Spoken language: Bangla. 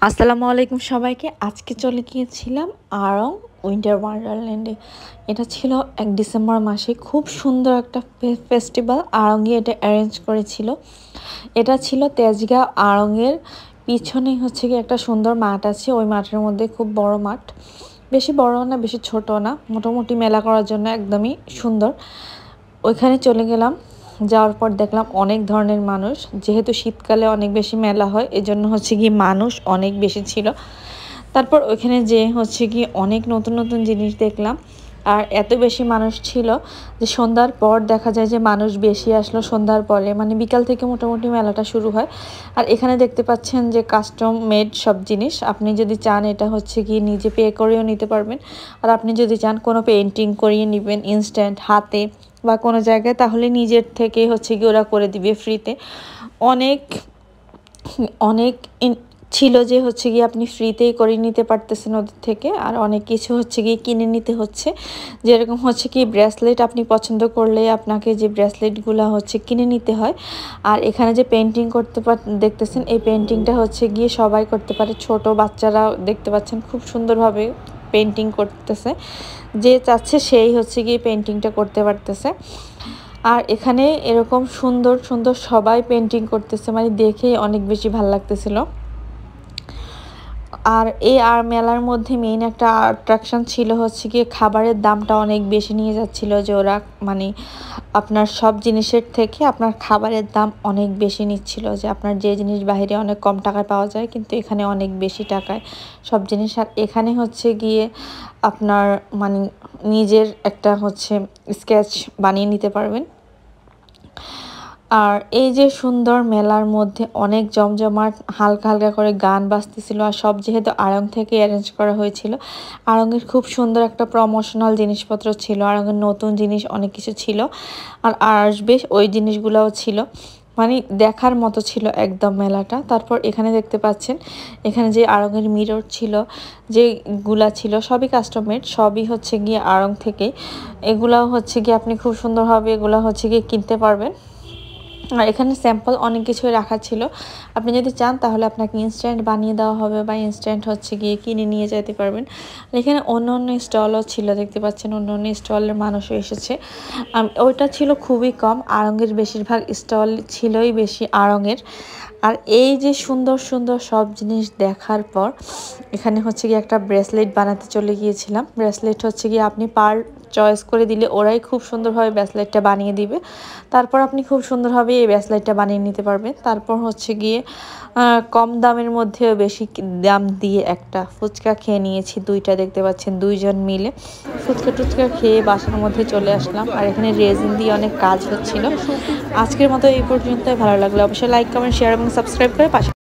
আসসালামু আলাইকুম সবাইকে। আজকে চলে গিয়েছিলাম আড়ং উইন্টার ওয়ান্ডারল্যান্ডে। এটা ছিল 1 ডিসেম্বর মাসে, খুব সুন্দর একটা ফেস্টিভ্যাল আড়ংয়ে এটা অ্যারেঞ্জ করেছিল। এটা ছিল তেজগাঁও আড়ংয়ের পিছনেই হচ্ছে কি একটা সুন্দর মাঠ আছে। ওই মাঠের মধ্যে খুব বড় মাঠ, বেশি বড় না বেশি ছোট না, মোটামুটি মেলা করার জন্য একদমই সুন্দর। ওইখানে চলে গেলাম, যাওয়ার পর দেখলাম অনেক ধরনের মানুষ। যেহেতু শীতকালে অনেক বেশি মেলা হয়, এজন্য হচ্ছে কি মানুষ অনেক বেশি ছিল। তারপর ওইখানে যে হচ্ছে কি অনেক নতুন নতুন জিনিস দেখলাম। আর এত বেশি মানুষ ছিল যে সন্ধ্যার পর দেখা যায় যে মানুষ বেশি আসলো। সন্ধ্যার পরে মানে বিকাল থেকে মোটামুটি মেলাটা শুরু হয়। আর এখানে দেখতে পাচ্ছেন যে কাস্টম মেড সব জিনিস, আপনি যদি চান এটা হচ্ছে কি নিজে পে করেও নিতে পারবেন। আর আপনি যদি চান কোনো পেন্টিং করিয়ে নেবেন ইনস্ট্যান্ট হাতে বা কোনো জায়গায়, তাহলে নিজের থেকে হচ্ছে কি ওরা করে দিবে ফ্রিতে। অনেক অনেক ছিল যে হচ্ছে গিয়ে আপনি ফ্রিতেই করে নিতে পারতেছেন ওদের থেকে। আর অনেক কিছু হচ্ছে গিয়ে কিনে নিতে হচ্ছে, যেরকম হচ্ছে কি ব্রেসলেট আপনি পছন্দ করলে আপনাকে যে ব্রেসলেটগুলো হচ্ছে কিনে নিতে হয়। আর এখানে যে পেন্টিং করতে দেখতেছেন, এই পেন্টিংটা হচ্ছে গিয়ে সবাই করতে পারে, ছোট বাচ্চারা দেখতে পাচ্ছেন খুব সুন্দরভাবে পেন্টিং করতেছে। যে চাচ্ছে সেই হচ্ছে গিয়ে পেন্টিংটা করতে পারতেছে। আর এখানে এরকম সুন্দর সুন্দর সবাই পেন্টিং করতেছে, মানে দেখেই অনেক বেশি ভালো লাগতেছিল। আর এই মেলার মধ্যে মেইন একটা অ্যাট্রাকশন ছিল হচ্ছে গিয়ে খাবারের দামটা অনেক বেশি নিয়ে যাচ্ছিল, যে ওরা মানে আপনার সব জিনিসের থেকে আপনার খাবারের দাম অনেক বেশি নিচ্ছিল। যে আপনার যে জিনিস বাইরে অনেক কম টাকায় পাওয়া যায়, কিন্তু এখানে অনেক বেশি টাকায় সব জিনিস। আর এখানে হচ্ছে গিয়ে আপনার মানে নিজের একটা হচ্ছে স্কেচ বানিয়ে নিতে পারবেন। আর এই যে সুন্দর মেলার মধ্যে অনেক জমজমাট, হালকা হালকা করে গান বাজতেছিল। আর সব যেহেতু আড়ং থেকে অ্যারেঞ্জ করা হয়েছিল, আড়ংয়ের খুব সুন্দর একটা প্রমোশনাল জিনিসপত্র ছিল, আড়ংয়ের নতুন জিনিস অনেক কিছু ছিল। আর আসবে ওই জিনিসগুলোও ছিল, মানে দেখার মতো ছিল একদম মেলাটা। তারপর এখানে দেখতে পাচ্ছেন, এখানে যে আড়ংয়ের মিরর ছিল, যেগুলা ছিল সবই কাস্টমেড, সবই হচ্ছে গিয়ে আড়ং থেকে। এগুলাও হচ্ছে গিয়ে আপনি খুব সুন্দরভাবে এগুলো হচ্ছে গিয়ে কিনতে পারবেন। আর এখানে স্যাম্পল অনেক কিছুই রাখা ছিল, আপনি যদি চান তাহলে আপনাকে ইনস্ট্যান্ট বানিয়ে দেওয়া হবে বা ইনস্ট্যান্ট হচ্ছে গিয়ে কিনে নিয়ে যেতে পারবেন। আর এখানে অন্য অন্য স্টলও ছিল, দেখতে পাচ্ছেন অন্য অন্য স্টলের মানুষও এসেছে। ওইটা ছিল খুবই কম, আড়ংয়ের বেশিরভাগ স্টল ছিলই বেশি আড়ংয়ের। আর এই যে সুন্দর সুন্দর সব জিনিস দেখার পর এখানে হচ্ছে গিয়ে একটা ব্রেসলেট বানাতে চলে গিয়েছিলাম। ব্রেসলেট হচ্ছে গিয়ে আপনি পার চয়েস করে দিলে ওরাই খুব সুন্দরভাবে ব্রেসলেটটা বানিয়ে দিবে। তারপর আপনি খুব সুন্দরভাবে এই ব্রেসলেটটা বানিয়ে নিতে পারবেন। তারপর হচ্ছে গিয়ে কম দামের মধ্যে বেশি দাম দিয়ে একটা ফুচকা খেয়ে নিয়েছি, দুইটা দেখতে পাচ্ছেন, দুইজন মিলে ফুচকা টুচকা খেয়ে বাসার মধ্যে চলে আসলাম। আর এখানে রেজিন দিয়ে অনেক কাজ হচ্ছিল। আজকের মতো এই পর্যন্ত। ভালো লাগলে অবশ্যই লাইক কমেন্ট শেয়ার এবং সাবস্ক্রাইব করে পাশে